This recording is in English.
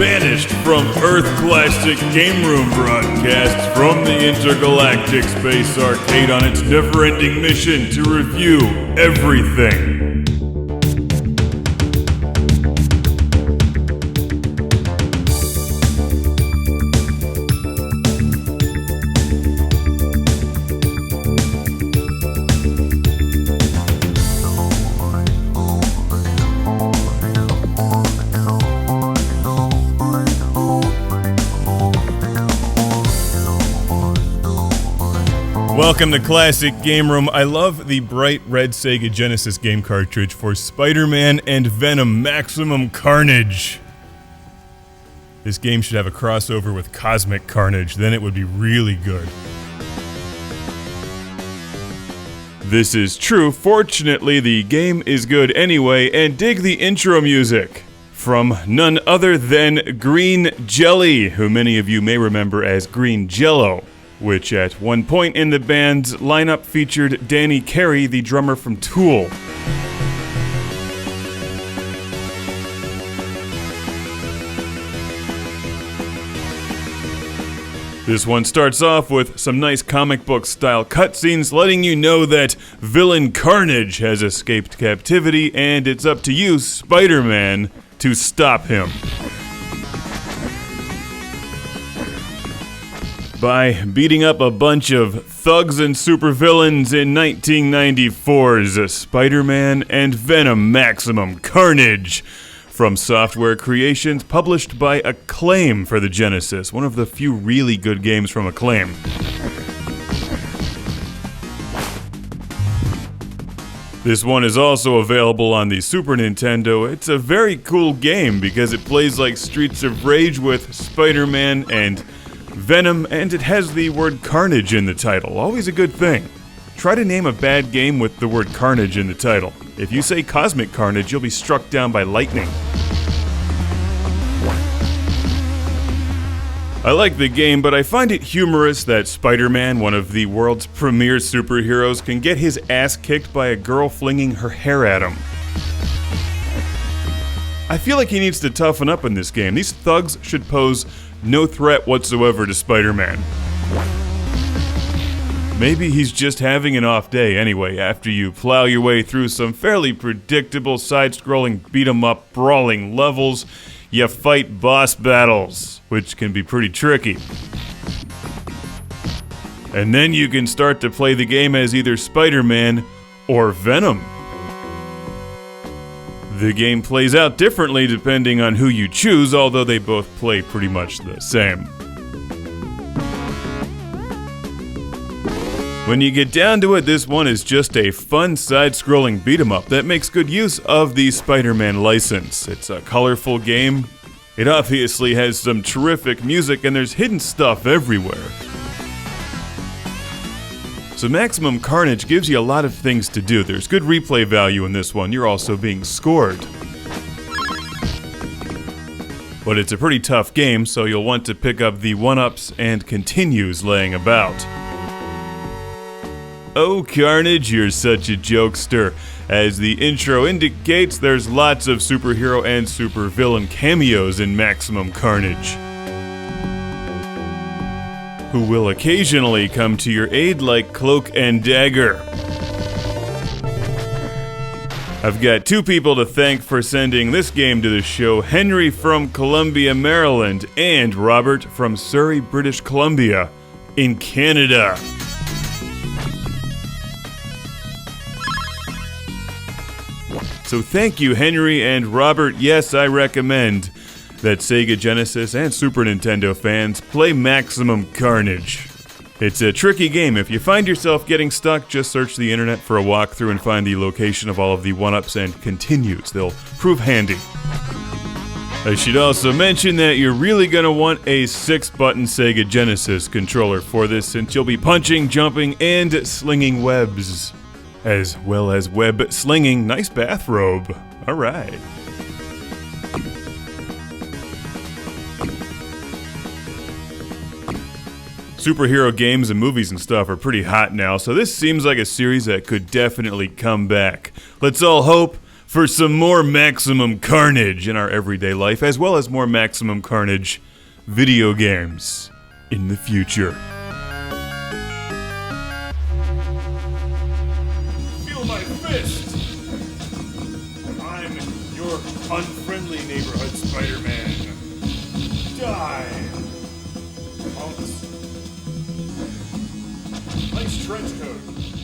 Banished from Earth Classic Game Room broadcasts from the intergalactic space arcade on its never-ending mission to review everything. Welcome to Classic Game Room. I love the bright red Sega Genesis game cartridge for Spider-Man and Venom Maximum Carnage. This game should have a crossover with Cosmic Carnage, then it would be really good. This is true. Fortunately, the game is good anyway, and dig the intro music from none other than Green Jelly, who many of you may remember as Green Jello, which at one point in the band's lineup featured Danny Carey, the drummer from Tool. This one starts off with some nice comic book style cutscenes letting you know that villain Carnage has escaped captivity and it's up to you, Spider-Man, to stop him. By beating up a bunch of thugs and supervillains in 1994's Spider-Man and Venom Maximum Carnage from Software Creations, published by Acclaim for the Genesis, one of the few really good games from Acclaim. This one is also available on the Super Nintendo. It's a very cool game because it plays like Streets of Rage with Spider-Man and Venom, and it has the word Carnage in the title. Always a good thing. Try to name a bad game with the word Carnage in the title. If you say Cosmic Carnage, you'll be struck down by lightning. I like the game, but I find it humorous that Spider-Man, one of the world's premier superheroes, can get his ass kicked by a girl flinging her hair at him. I feel like he needs to toughen up in this game. These thugs should pose no threat whatsoever to Spider-Man. Maybe he's just having an off day anyway. After you plow your way through some fairly predictable side-scrolling beat-em-up brawling levels, you fight boss battles, which can be pretty tricky. And then you can start to play the game as either Spider-Man or Venom. The game plays out differently depending on who you choose, although they both play pretty much the same. When you get down to it, this one is just a fun side-scrolling beat-em-up that makes good use of the Spider-Man license. It's a colorful game. It obviously has some terrific music, and there's hidden stuff everywhere. So Maximum Carnage gives you a lot of things to do. There's good replay value in this one. You're also being scored. But it's a pretty tough game, so you'll want to pick up the 1-ups and continues laying about. Oh, Carnage, you're such a jokester. As the intro indicates, there's lots of superhero and supervillain cameos in Maximum Carnage, who will occasionally come to your aid like Cloak and Dagger. I've got two people to thank for sending this game to the show: Henry from Columbia, Maryland, and Robert from Surrey, British Columbia, in Canada. So thank you, Henry and Robert. Yes, I recommend that Sega Genesis and Super Nintendo fans play Maximum Carnage. It's a tricky game. If you find yourself getting stuck, just search the internet for a walkthrough and find the location of all of the 1-ups and continues. They'll prove handy. I should also mention that you're really going to want a 6-button Sega Genesis controller for this, since you'll be punching, jumping, and slinging webs, as well as web slinging. Nice bathrobe. All right. Superhero games and movies and stuff are pretty hot now, so this seems like a series that could definitely come back. Let's all hope for some more maximum carnage in our everyday life, as well as more maximum carnage video games in the future. Feel my fist! I'm your unfriendly neighborhood Spider-Man. Die! Punks. Nice trench coat.